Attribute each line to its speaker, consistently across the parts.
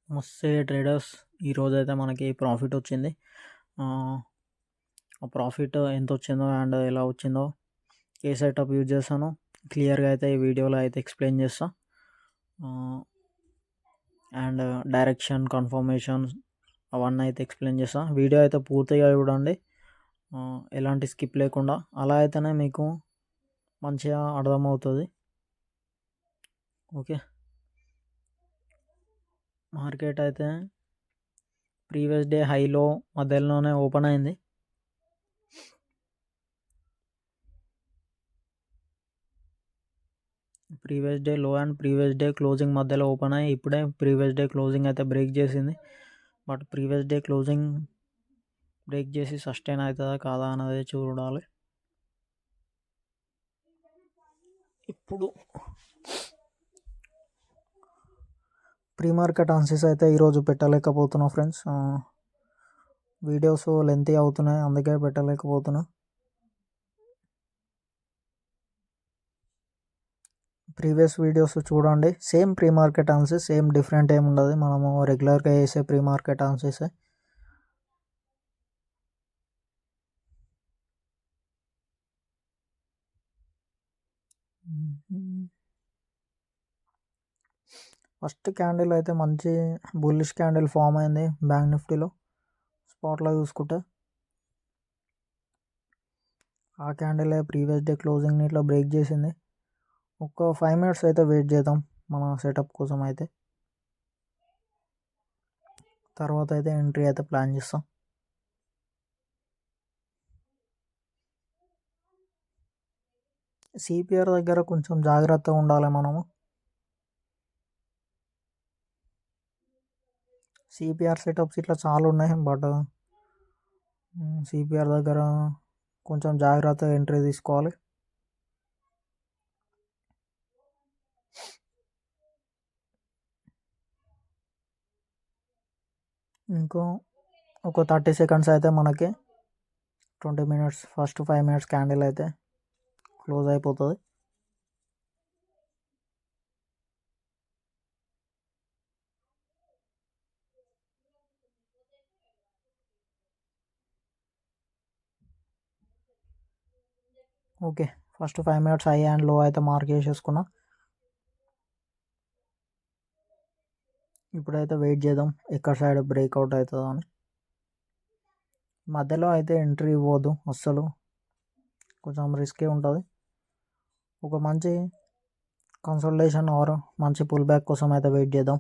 Speaker 1: నమస్తే ట్రేడర్స్. ఈరోజైతే మనకి ప్రాఫిట్ వచ్చింది. ఆ ప్రాఫిట్ ఎంత వచ్చిందో అండ్ ఎలా వచ్చిందో ఏ సెటప్ యూజ్ చేస్తానో క్లియర్గా అయితే ఈ వీడియోలో అయితే ఎక్స్ప్లెయిన్ చేస్తా. అండ్ డైరెక్షన్ కన్ఫర్మేషన్ అవన్నీ అయితే ఎక్స్ప్లెయిన్ చేస్తా. వీడియో అయితే పూర్తిగా చూడండి, ఎలాంటి స్కిప్ లేకుండా. అలా అయితేనే మీకు మంచిగా అర్థమవుతుంది. ఓకే, మార్కెట్ అయితే ప్రీవియస్ డే హైలో మధ్యలోనే ఓపెన్ అయింది. ప్రీవియస్ డే లో అండ్ ప్రీవియస్ డే క్లోజింగ్ మధ్యలో ఓపెన్ అయ్యి ఇప్పుడే ప్రీవియస్ డే క్లోజింగ్ అయితే బ్రేక్ చేసింది. But previous day closing break చేసి సస్టైన్ అవుతుందా కాదా అనేది చూడాలి. ఇప్పుడు ప్రీ మార్కెట్ ఆన్సర్స్ అయితే ఈరోజు పెట్టలేకపోతున్నా ఫ్రెండ్స్. వీడియోస్ లెంతీ అవుతున్నాయి, అందుకే పెట్టలేకపోతున్నా. ప్రీవియస్ వీడియోస్ చూడండి. Same pre market answers, same different ఏమి ఉండదు. మనము రెగ్యులర్గా చేసే pre market answers. First candle అయితే మంచి బుల్లిష్ క్యాండిల్ ఫామ్ అయింది బ్యాంక్ నిఫ్టీలో. స్పాట్లో చూసుకుంటే ఆ క్యాండిల్ ప్రీవియస్ డే క్లోజింగ్ని ఇట్లా బ్రేక్ చేసింది. ఒక 5 minutes అయితే వెయిట్ చేద్దాం మన సెటప్ కోసం. అయితే తర్వాత అయితే ఎంట్రీ అయితే ప్లాన్ చేస్తాం. సిపిఆర్ దగ్గర కొంచెం జాగ్రత్తగా ఉండాలి మనము. సిపిఆర్ సెటప్స్ ఇట్లా చాలా ఉన్నాయి, బట్ సిపిఆర్ దగ్గర కొంచెం జాగ్రత్తగా ఎంట్రీ తీసుకోవాలి. ఇంకో ఒక 30 seconds అయితే మనకి 20 minutes ఫస్ట్ 5 minutes క్యాండిల్ అయితే క్లోజ్ అయిపోతుంది. Okay, first 5 minutes high and లో అయితే మార్క్ చేసేసుకున్నా. ఇప్పుడైతే వెయిట్ చేద్దాం ఎక్కడ సైడ్ బ్రేక్అవుట్ అవుతుందో అని. మధ్యలో అయితే ఎంట్రీ ఇవ్వద్దు అస్సలు, కొంచెం రిస్కే ఉంటుంది. ఒక మంచి కన్సల్టేషన్ ఆర్ మంచి పుల్ బ్యాక్ కోసం అయితే వెయిట్ చేద్దాం.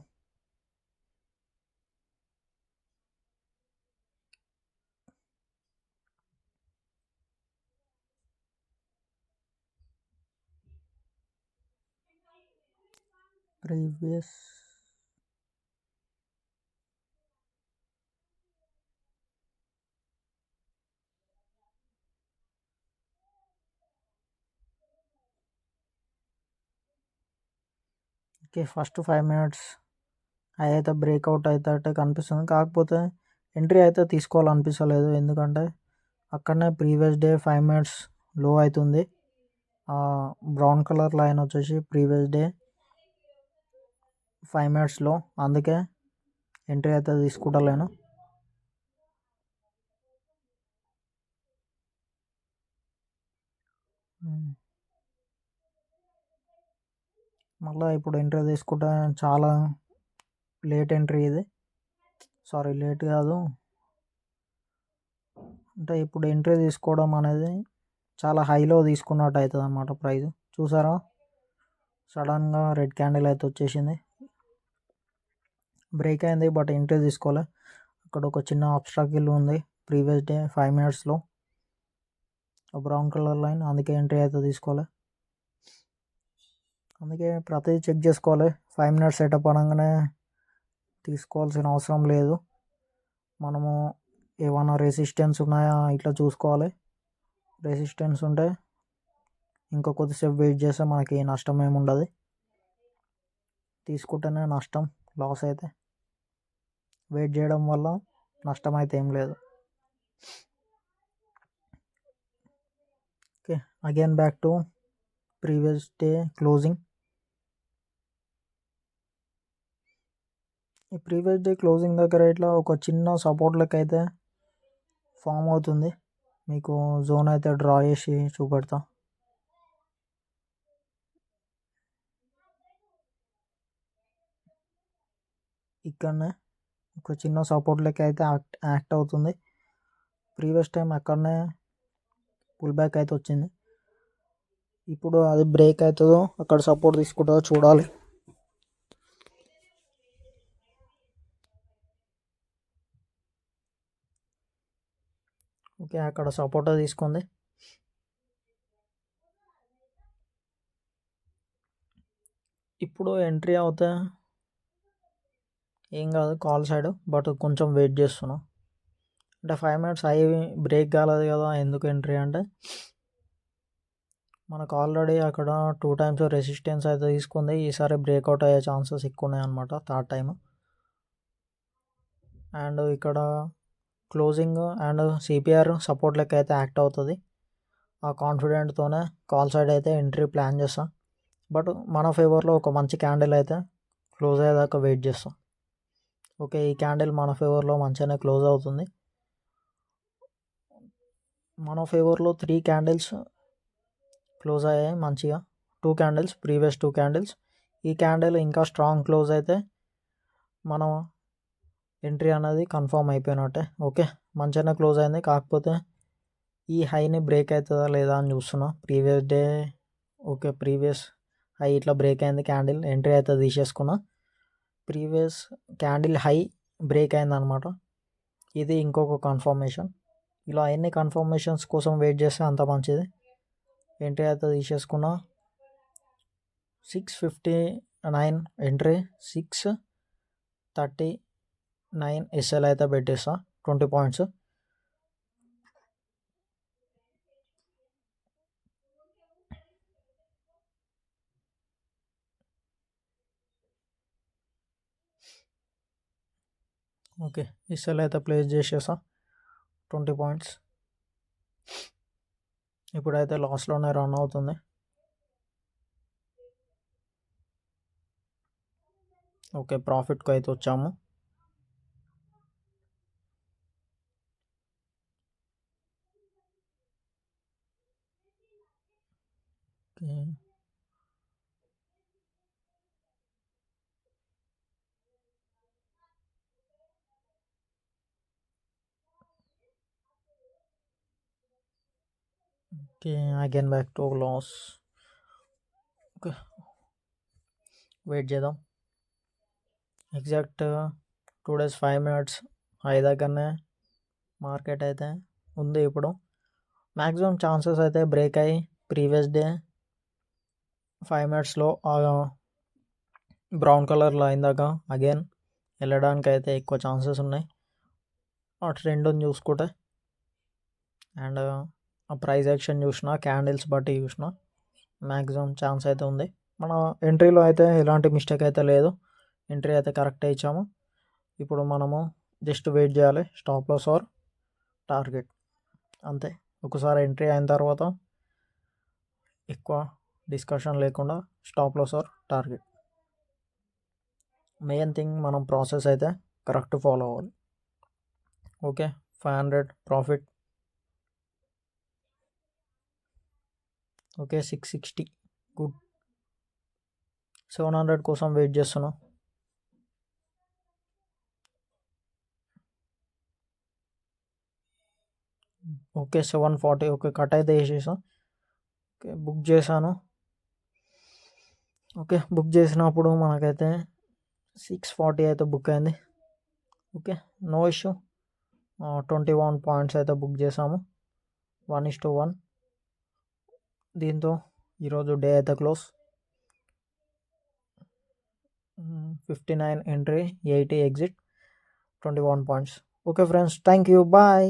Speaker 1: Previous okay, first 5 minutes high అయితే బ్రేక్అవుట్ అయితే కనిపిస్తుంది. కాకపోతే ఎంట్రీ అయితే తీసుకోవాలనిపిస్తలేదు, ఎందుకంటే అక్కడనే ప్రీవియస్ డే 5 minutes లో అవుతుంది. బ్రౌన్ కలర్ లైన్ వచ్చేసి ప్రీవియస్ డే 5 minutes లో, అందుకే ఎంట్రీ అయితే తీసుకుంటలేను. మళ్ళీ ఇప్పుడు ఎంట్రీ తీసుకుంటే చాలా లేట్ ఎంట్రీ ఇది. సారీ, లేట్ కాదు, అంటే ఇప్పుడు ఎంట్రీ తీసుకోవడం అనేది చాలా హైలో తీసుకున్నట్టు అవుతుంది అన్నమాట. ప్రైస్ చూసారా, సడన్గా రెడ్ క్యాండిల్ అయితే వచ్చేసింది, బ్రేక్ అయింది, బట్ ఎంట్రీ తీసుకోలే. అక్కడ ఒక చిన్న అబ్స్ట్రాకిల్ ఉంది ప్రీవియస్ డే 5 minutesలో, బ్రౌన్ కలర్ లైన్, అందుకే ఎంట్రీ అయితే తీసుకోలే. అందుకే ప్రతిదీ చెక్ చేసుకోవాలి. 5 minutes సెటప్ అనగానే తీసుకోవాల్సిన అవసరం లేదు. మనము ఏమైనా రెసిస్టెన్స్ ఉన్నాయా ఇట్లా చూసుకోవాలి. రెసిస్టెన్స్ ఉంటే ఇంకా కొద్దిసేపు వెయిట్ చేస్తే మనకి నష్టం ఏమి ఉండదు. తీసుకుంటేనే నష్టం, లాస్ అయితే. వెయిట్ చేయడం వల్ల నష్టం అయితే ఏం లేదు. Okay, again back to previous day closing. ఈ ప్రీవియస్ డే క్లోజింగ్ దగ్గర ఇట్లా ఒక చిన్న సపోర్ట్ లెక్క అయితే ఫామ్ అవుతుంది. మీకు జోన్ అయితే డ్రా చేసి చూపెడతా. ఇక్కడనే ఒక చిన్న సపోర్ట్ లెక్క అయితే యాక్ట్ అవుతుంది. ప్రీవియస్ టైం అక్కడనే పుల్ బ్యాక్ అయితే వచ్చింది. ఇప్పుడు అది బ్రేక్ అవుతుందో అక్కడ సపోర్ట్ తీసుకుంటుందో చూడాలి. ఓకే, అక్కడ సపోర్ట్ తీసుకుంది. ఇప్పుడు ఎంట్రీ అవుతే ఏం కాదు కాల్ సైడ్, బట్ కొంచెం వెయిట్ చేస్తున్నా. అంటే 5 minutes అయ్యి బ్రేక్ కాలేదు కదా, ఎందుకు ఎంట్రీ అంటే మనకు ఆల్రెడీ అక్కడ 2 times రెసిస్టెన్స్ అయితే తీసుకుంది. ఈసారి బ్రేక్అవుట్ అయ్యే ఛాన్సెస్ ఎక్కువ ఉన్నాయి అనమాట, థర్డ్ టైం. అండ్ ఇక్కడ క్లోజింగ్ అండ్ సిపిఆర్ సపోర్ట్ లెక్క అయితే యాక్ట్ అవుతుంది. ఆ కాన్ఫిడెంట్తోనే కాల్ సైడ్ అయితే ఎంట్రీ ప్లాన్ చేస్తాం. బట్ మన ఫేవర్లో ఒక మంచి క్యాండిల్ అయితే క్లోజ్ అయ్యేదాకా వెయిట్ చేస్తాం. ఓకే, ఈ క్యాండిల్ మన ఫేవర్లో మంచిగానే క్లోజ్ అవుతుంది. మన ఫేవర్లో 3 క్యాండిల్స్ క్లోజ్ అయ్యాయి మంచిగా. 2 క్యాండిల్స్, ప్రీవియస్ 2 క్యాండిల్స్. ఈ క్యాండిల్ ఇంకా స్ట్రాంగ్ క్లోజ్ అయితే మనం ఎంట్రీ అనేది కన్ఫర్మ్ అయిపోయినట్టే. ఓకే, మంచిగానే క్లోజ్ అయింది. కాకపోతే ఈ హైని బ్రేక్ అవుతుందా లేదా అని చూస్తున్నా. Previous day okay, previous high ఇట్లా బ్రేక్ అయింది క్యాండిల్, ఎంట్రీ అయితే తీసేసుకున్నా. ప్రీవియస్ క్యాండిల్ హై బ్రేక్ అయిందనమాట. ఇది ఇంకొక కన్ఫర్మేషన్. ఇలా ఎన్ని కన్ఫర్మేషన్స్ కోసం వెయిట్ చేస్తే అంత మంచిది. ఎంట్రీ అయితే తీసేసుకున్నా. 659 ఎంట్రీ, 639 ఎస్ఎల్ అయితే పెట్టేస్తా, 20 points. ఓకే, ఎస్ఎల్ అయితే ప్లేస్ చేసేసా 20 points. ఇప్పుడైతే లాస్లోనే రన్ అవుతుంది. ఓకే, ప్రాఫిట్కి అయితే వచ్చాము. Okay, okay, again back to loss. Okay, wait చేద్దాం. ఎగ్జాక్ట్ 2 days 5 minutes హై దగ్గరనే మార్కెట్ అయితే ఉంది. ఇప్పుడు మ్యాక్సిమం ఛాన్సెస్ అయితే బ్రేక్ అయ్యి ప్రీవియస్ డే 5 minutesలో బ్రౌన్ కలర్లో అయిందాక అగైన్ వెళ్ళడానికి అయితే ఎక్కువ ఛాన్సెస్ ఉన్నాయి. ఆ ట్రెండ్ని చూసుకుంటే అండ్ ఆ ప్రైస్ యాక్షన్ చూసిన, క్యాండిల్స్ బట్టి చూసిన, మ్యాక్సిమం ఛాన్స్ అయితే ఉంది. మన ఎంట్రీలో అయితే ఎలాంటి మిస్టేక్ అయితే లేదు. ఎంట్రీ అయితే కరెక్టే ఇచ్చాము. ఇప్పుడు మనము జస్ట్ వెయిట్ చేయాలి, స్టాప్ లాస్ ఆర్ టార్గెట్, అంతే. ఒకసారి ఎంట్రీ అయిన తర్వాత ఎక్కువ డిస్కషన్ లేకుండా stop loss or target. Main thing మనం ప్రాసెస్ అయితే కరెక్ట్ ఫాలో అవ్వాలి. Okay, 500 profit. Okay, 660 good. 700 కోసం వెయిట్ చేస్తున్నా. ఓకే, 740. ఓకే, కట్ అయితే వేసేసా. ఓకే, బుక్ చేశాను. ఓకే, బుక్ చేసినప్పుడు మనకైతే 640 అయితే బుక్ అయింది. Okay, no issue. 21 points అయితే బుక్ చేసాము, 1:1. దీంతో ఈరోజు డే అయితే close. 59 entry, 80 exit, 21 points. Okay friends, thank you, bye.